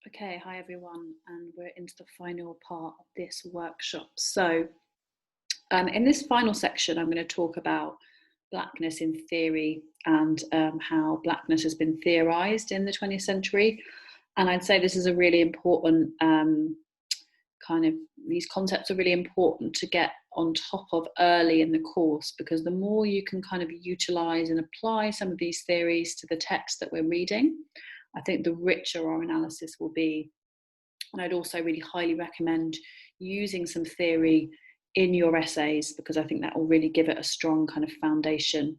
Okay, hi everyone, and we're into the final part of this workshop. So, in this final section, I'm going to talk about Blackness in theory and how Blackness has been theorized in the 20th century. And I'd say this is a really important these concepts are really important to get on top of early in the course, because the more you can kind of utilize and apply some of these theories to the text that we're reading, I think the richer our analysis will be. And I'd also really highly recommend using some theory in your essays, because I think that will really give it a strong kind of foundation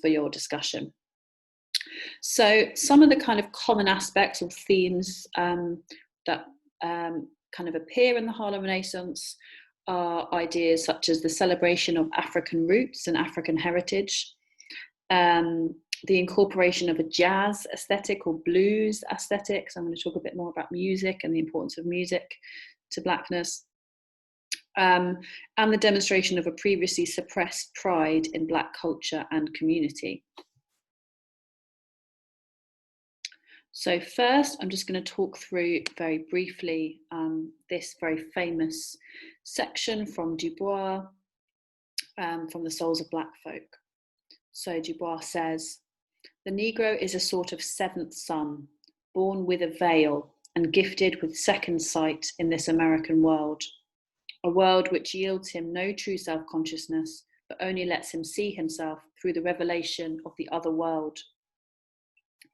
for your discussion. So some of the kind of common aspects or themes that kind of appear in the Harlem Renaissance are ideas such as the celebration of African roots and African heritage, the incorporation of a jazz aesthetic or blues aesthetic. So I'm going to talk a bit more about music and the importance of music to Blackness, and the demonstration of a previously suppressed pride in Black culture and community. So first, I'm just going to talk through very briefly this very famous section from Du Bois, from The Souls of Black Folk. So Du Bois says, "The Negro is a sort of seventh son, born with a veil and gifted with second sight in this American world, a world which yields him no true self-consciousness, but only lets him see himself through the revelation of the other world.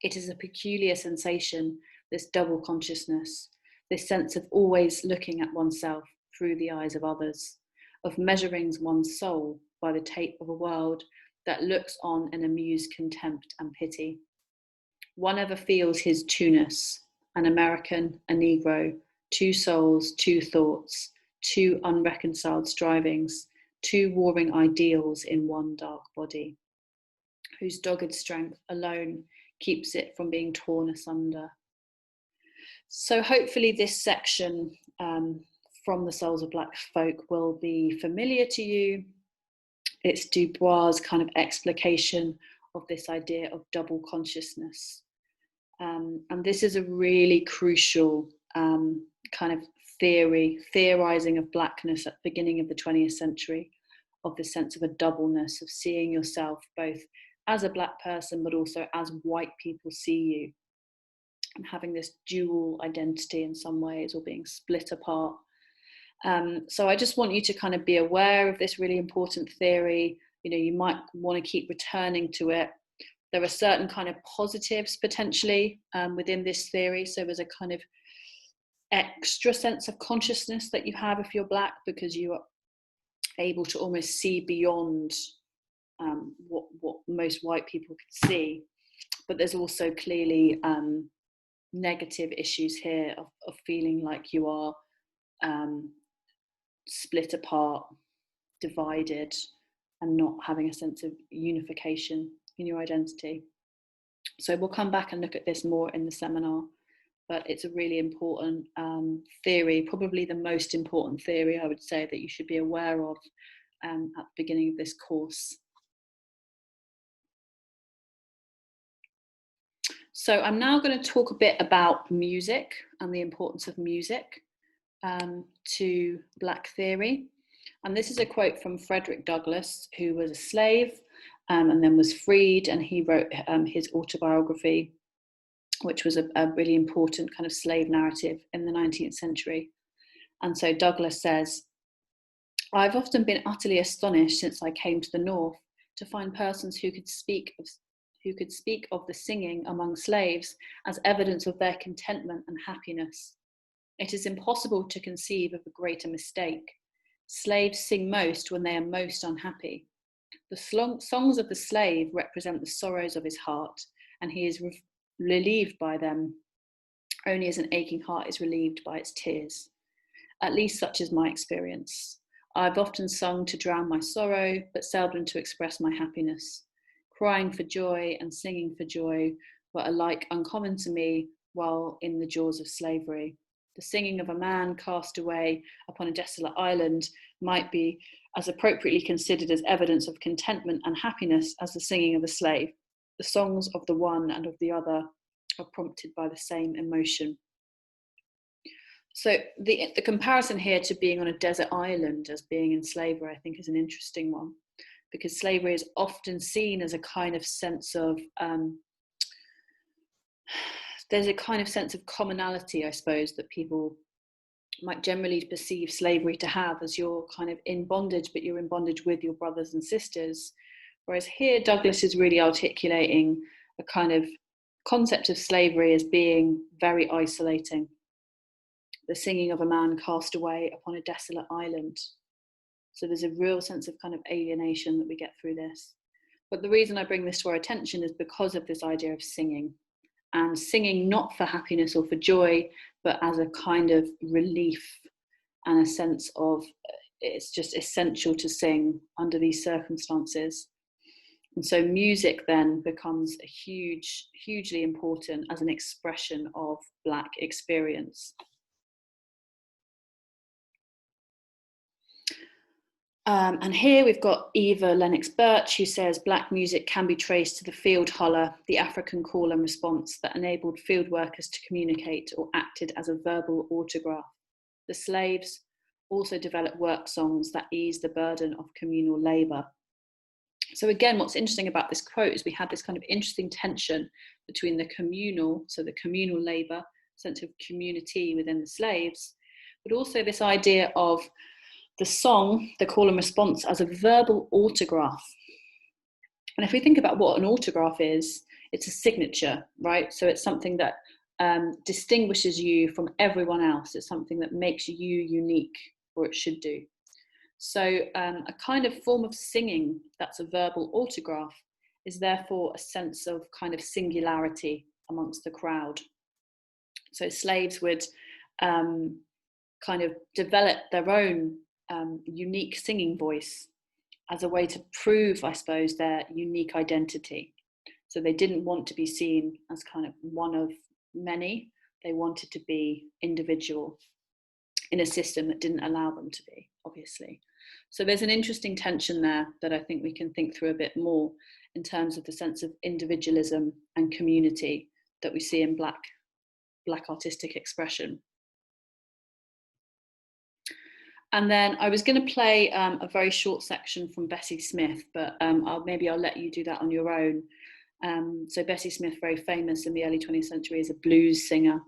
It is a peculiar sensation, this double consciousness, this sense of always looking at oneself through the eyes of others, of measuring one's soul by the tape of a world that looks on in amused contempt and pity. One ever feels his two-ness, an American, a Negro, two souls, two thoughts, two unreconciled strivings, two warring ideals in one dark body, whose dogged strength alone keeps it from being torn asunder." So hopefully this section from The Souls of Black Folk will be familiar to you. It's Du Bois' kind of explication of this idea of double consciousness. And this is a really crucial kind of theorizing of Blackness at the beginning of the 20th century, of the sense of a doubleness, of seeing yourself both as a Black person, but also as white people see you, and having this dual identity in some ways, or being split apart. So I just want you to kind of be aware of this really important theory. You know, you might want to keep returning to it. There are certain kind of positives potentially within this theory. So there's a kind of extra sense of consciousness that you have if you're Black, because you are able to almost see beyond what most white people could see. But there's also clearly negative issues here of feeling like you are split apart, divided, and not having a sense of unification in your identity. So we'll come back and look at this more in the seminar, but it's a really important theory, probably the most important theory, I would say, that you should be aware of at the beginning of this course. So I'm now going to talk a bit about music and the importance of music to Black theory. And this is a quote from Frederick Douglass, who was a slave and then was freed, and he wrote his autobiography, which was a really important kind of slave narrative in the 19th century. And so Douglass says, "I've often been utterly astonished since I came to the North to find persons who could speak of the singing among slaves as evidence of their contentment and happiness. It is impossible to conceive of a greater mistake. Slaves sing most when they are most unhappy. The songs of the slave represent the sorrows of his heart, and he is relieved by them only as an aching heart is relieved by its tears. At least such is my experience. I've often sung to drown my sorrow, but seldom to express my happiness. Crying for joy and singing for joy were alike uncommon to me while in the jaws of slavery. The singing of a man cast away upon a desolate island might be as appropriately considered as evidence of contentment and happiness as the singing of a slave. The songs of the one and of the other are prompted by the same emotion." So the comparison here to being on a desert island as being in slavery, I think, is an interesting one, because slavery is often seen as a kind of sense of there's a kind of sense of commonality, I suppose, that people might generally perceive slavery to have, as you're kind of in bondage, but you're in bondage with your brothers and sisters. Whereas here, Douglas is really articulating a kind of concept of slavery as being very isolating. The singing of a man cast away upon a desolate island. So there's a real sense of kind of alienation that we get through this. But the reason I bring this to our attention is because of this idea of singing, and singing not for happiness or for joy, but as a kind of relief and a sense of it's just essential to sing under these circumstances. And so music then becomes a hugely important as an expression of Black experience. And here we've got Eva Lennox Birch, who says Black music can be traced to the field holler, the African call and response that enabled field workers to communicate or acted as a verbal autograph. The slaves also developed work songs that eased the burden of communal labour. So again, what's interesting about this quote is we had this kind of interesting tension between the communal, so the communal labour, sense of community within the slaves, but also this idea of the song, the call and response, as a verbal autograph. And if we think about what an autograph is, it's a signature, right? So it's something that distinguishes you from everyone else. It's something that makes you unique, or it should do. So a kind of form of singing that's a verbal autograph is therefore a sense of kind of singularity amongst the crowd. So slaves would kind of develop their own unique singing voice as a way to prove, I suppose, their unique identity. So they didn't want to be seen as kind of one of many. They wanted to be individual in a system that didn't allow them to be, obviously. So there's an interesting tension there that I think we can think through a bit more in terms of the sense of individualism and community that we see in Black artistic expression. And then I was going to play a very short section from Bessie Smith, but maybe I'll let you do that on your own. So Bessie Smith, very famous in the early 20th century, is a blues singer.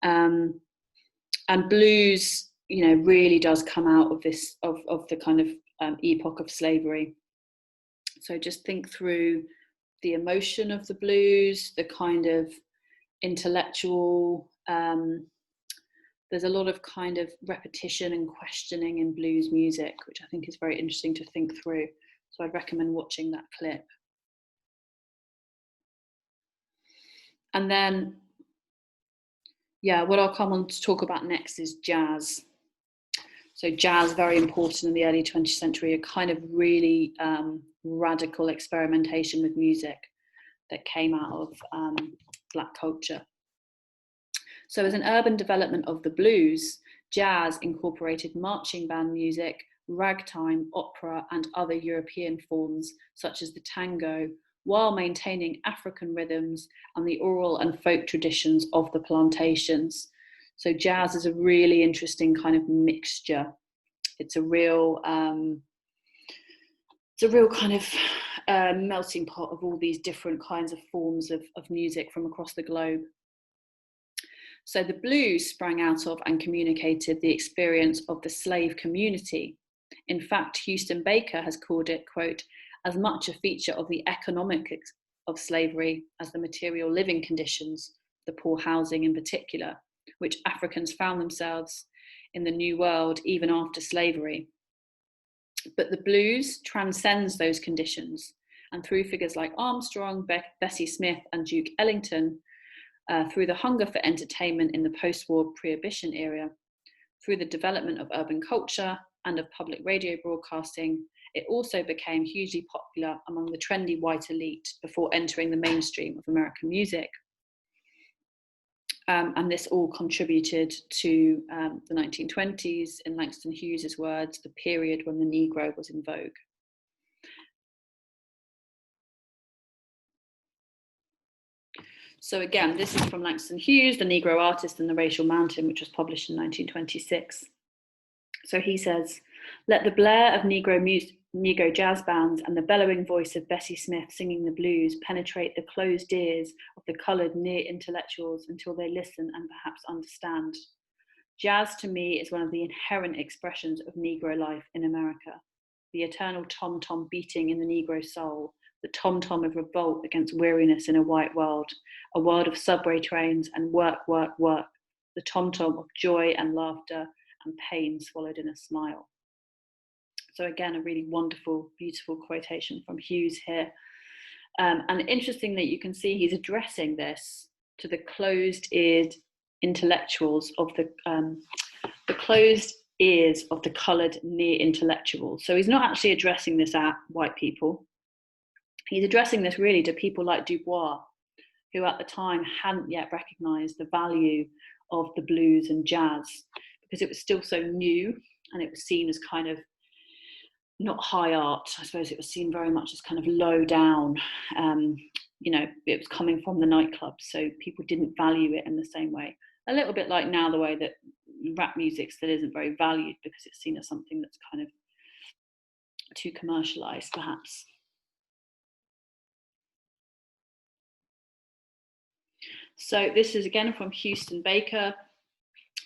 And blues, you know, really does come out of this, of the kind of epoch of slavery. So just think through the emotion of the blues, the kind of intellectual, there's a lot of kind of repetition and questioning in blues music, which I think is very interesting to think through. So I'd recommend watching that clip. And then, yeah, what I'll come on to talk about next is jazz. So jazz, very important in the early 20th century, a kind of really radical experimentation with music that came out of Black culture. So as an urban development of the blues, jazz incorporated marching band music, ragtime, opera, and other European forms, such as the tango, while maintaining African rhythms and the oral and folk traditions of the plantations. So jazz is a really interesting kind of mixture. It's a real kind of melting pot of all these different kinds of forms of music from across the globe. So the blues sprang out of and communicated the experience of the slave community. In fact, Houston Baker has called it, quote, as much a feature of the economics of slavery as the material living conditions, the poor housing in particular, which Africans found themselves in the New World even after slavery. But the blues transcends those conditions, and through figures like Armstrong, Bessie Smith, and Duke Ellington, through the hunger for entertainment in the post-war Prohibition era, through the development of urban culture and of public radio broadcasting, it also became hugely popular among the trendy white elite before entering the mainstream of American music. And this all contributed to the 1920s, in Langston Hughes's words, the period when the Negro was in vogue. So again, this is from Langston Hughes, The Negro Artist and the Racial Mountain, which was published in 1926. So he says, let the blare of Negro jazz bands and the bellowing voice of Bessie Smith singing the blues penetrate the closed ears of the coloured near intellectuals until they listen and perhaps understand. Jazz to me is one of the inherent expressions of Negro life in America, the eternal tom-tom beating in the Negro soul, the tom-tom of revolt against weariness in a white world, a world of subway trains and work, work, work, the tom-tom of joy and laughter and pain swallowed in a smile. So again, a really wonderful, beautiful quotation from Hughes here. And interesting that you can see he's addressing this to the closed-eared intellectuals of the closed ears of the coloured near intellectuals. So he's not actually addressing this at white people. He's addressing this really to people like Du Bois, who at the time hadn't yet recognised the value of the blues and jazz, because it was still so new and it was seen as kind of not high art. I suppose it was seen very much as kind of low down. It was coming from the nightclubs, so people didn't value it in the same way. A little bit like now the way that rap music still isn't very valued because it's seen as something that's kind of too commercialised, perhaps. So this is again from Houston Baker,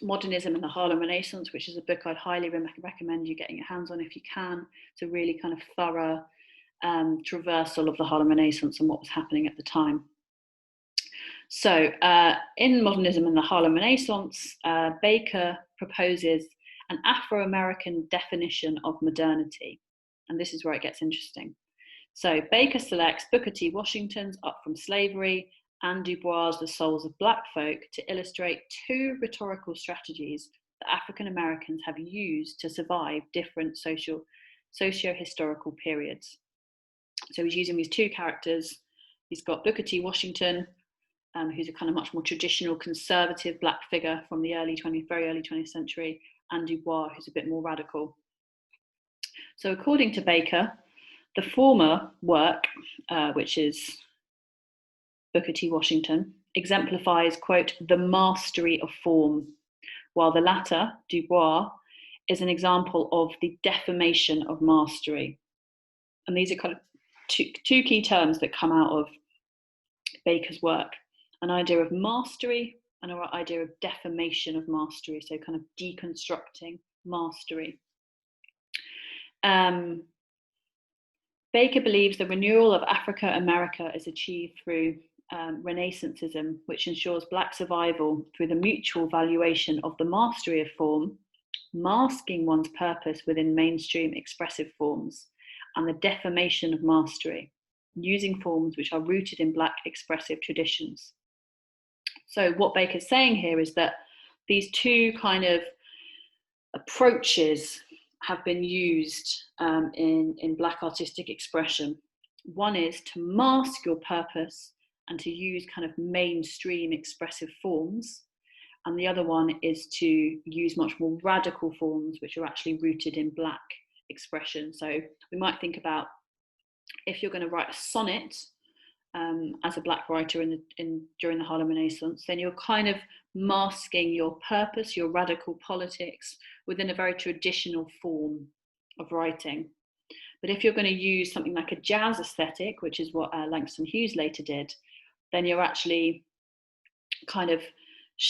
Modernism and the Harlem Renaissance, which is a book I'd highly recommend you getting your hands on if you can. It's a really kind of thorough traversal of the Harlem Renaissance and what was happening at the time. So in Modernism and the Harlem Renaissance, Baker proposes an Afro-American definition of modernity. And this is where it gets interesting. So Baker selects Booker T. Washington's Up From Slavery and Du Bois' The Souls of Black Folk to illustrate two rhetorical strategies that African Americans have used to survive different socio-historical periods. So he's using these two characters. He's got Booker T. Washington, who's a kind of much more traditional conservative black figure from the very early 20th century, and Du Bois, who's a bit more radical. So according to Baker, the former work, which is Booker T. Washington, exemplifies, quote, the mastery of form, while the latter, Du Bois, is an example of the deformation of mastery. And these are kind of two key terms that come out of Baker's work: an idea of mastery and an idea of deformation of mastery, so kind of deconstructing mastery. Baker believes the renewal of Africa America is achieved through Renaissanceism, which ensures Black survival through the mutual valuation of the mastery of form, masking one's purpose within mainstream expressive forms, and the deformation of mastery, using forms which are rooted in Black expressive traditions. So what Baker's saying here is that these two kind of approaches have been used in Black artistic expression. One is to mask your purpose and to use kind of mainstream expressive forms. And the other one is to use much more radical forms, which are actually rooted in Black expression. So we might think about, if you're going to write a sonnet as a Black writer during the Harlem Renaissance, then you're kind of masking your purpose, your radical politics, within a very traditional form of writing. But if you're going to use something like a jazz aesthetic, which is what Langston Hughes later did, then you're actually kind of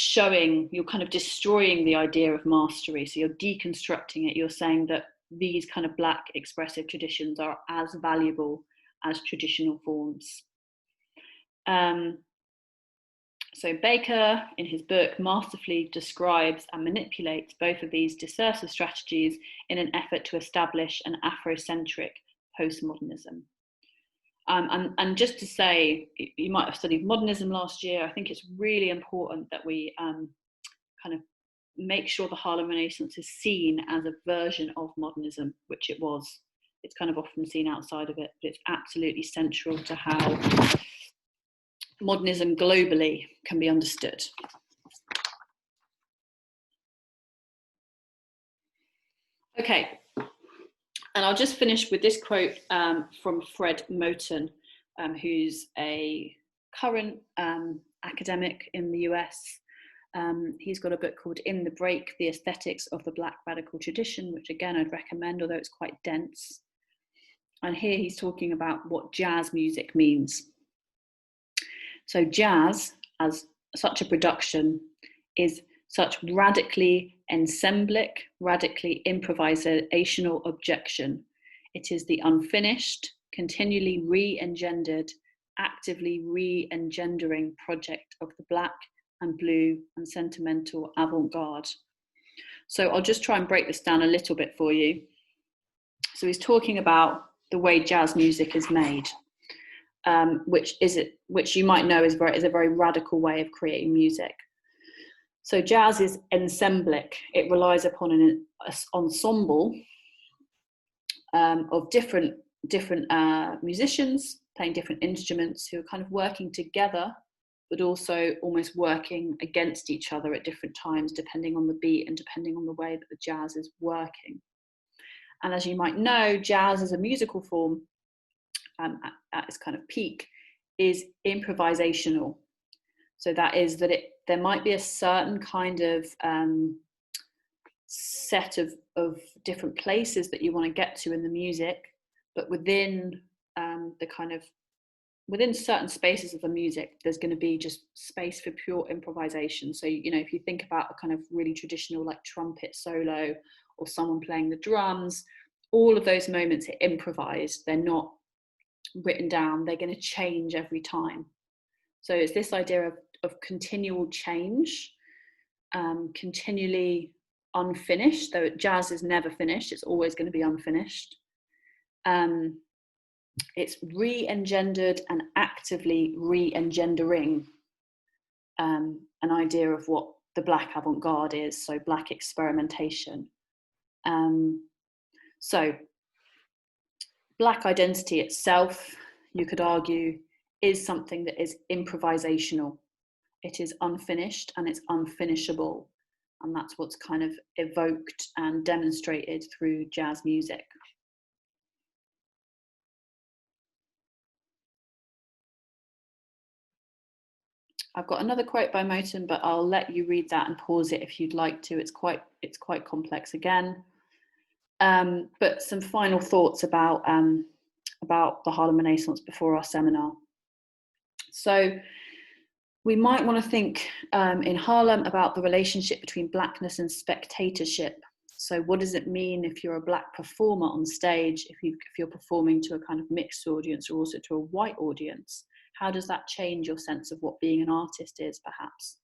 you're kind of destroying the idea of mastery. So you're deconstructing it. You're saying that these kind of Black expressive traditions are as valuable as traditional forms. So Baker, in his book, masterfully describes and manipulates both of these discursive strategies in an effort to establish an Afrocentric postmodernism. And just to say, you might have studied modernism last year. I think it's really important that we kind of make sure the Harlem Renaissance is seen as a version of modernism, which it was. It's kind of often seen outside of it, but it's absolutely central to how modernism globally can be understood. Okay, and I'll just finish with this quote from Fred Moten, who's a current academic in the US. He's got a book called In the Break, The Aesthetics of the Black Radical Tradition, which again I'd recommend, although it's quite dense. And here he's talking about what jazz music means. So jazz, as such a production, is such radically ensemblic, radically improvisational objection. It is the unfinished, continually re-engendered, actively re-engendering project of the Black and blue and sentimental avant-garde. So I'll just try and break this down a little bit for you. So he's talking about the way jazz music is made, which you might know is a very radical way of creating music. So jazz is ensemblic. It relies upon an ensemble of different musicians playing different instruments who are kind of working together, but also almost working against each other at different times, depending on the beat and depending on the way that the jazz is working. And as you might know, jazz as a musical form at its kind of peak is improvisational. So that is that there might be a certain kind of set of different places that you want to get to in the music, but within within certain spaces of the music, there's going to be just space for pure improvisation. So, you know, if you think about a kind of really traditional like trumpet solo or someone playing the drums, all of those moments are improvised. They're not written down. They're going to change every time. So it's this idea of continual change, continually unfinished, though jazz is never finished. It's always going to be unfinished. It's re-engendered and actively re-engendering an idea of what the Black avant-garde is, so Black experimentation. So Black identity itself, you could argue, is something that is improvisational. It is unfinished and it's unfinishable. And that's what's kind of evoked and demonstrated through jazz music. I've got another quote by Moten, but I'll let you read that and pause it if you'd like to. It's quite complex again. But some final thoughts about the Harlem Renaissance before our seminar. So we might want to think in Harlem about the relationship between Blackness and spectatorship. So what does it mean if you're a Black performer on stage, if you're performing to a kind of mixed audience or also to a white audience? How does that change your sense of what being an artist is, perhaps?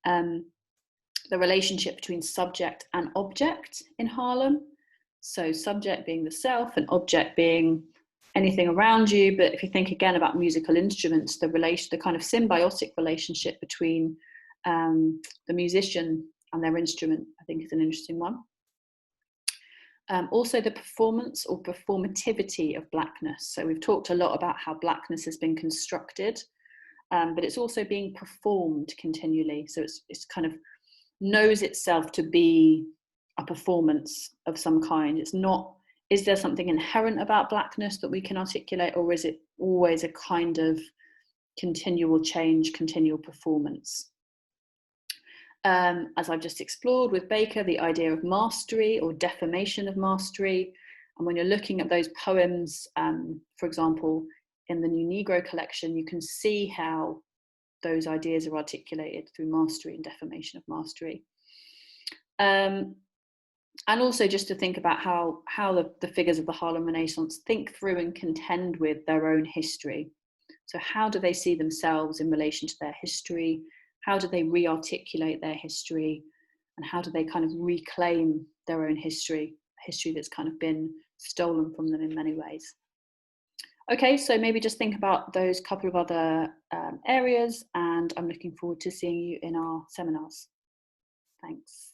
The relationship between subject and object in Harlem. So subject being the self and object being anything around you. But if you think again about musical instruments, the kind of symbiotic relationship between the musician and their instrument, I think is an interesting one. Also the performance or performativity of Blackness. So we've talked a lot about how Blackness has been constructed, but it's also being performed continually. So it's kind of knows itself to be a performance of some kind. It's not, is there something inherent about Blackness that we can articulate, or is it always a kind of continual change, continual performance? As I've just explored with Baker, the idea of mastery or deformation of mastery. And when you're looking at those poems, for example, in the New Negro collection, you can see how those ideas are articulated through mastery and deformation of mastery. And also just to think about how the figures of the Harlem Renaissance think through and contend with their own history. So how do they see themselves in relation to their history? How do they re-articulate their history? And how do they kind of reclaim their own history that's kind of been stolen from them in many ways? Okay, so maybe just think about those couple of other areas, and I'm looking forward to seeing you in our seminars. Thanks.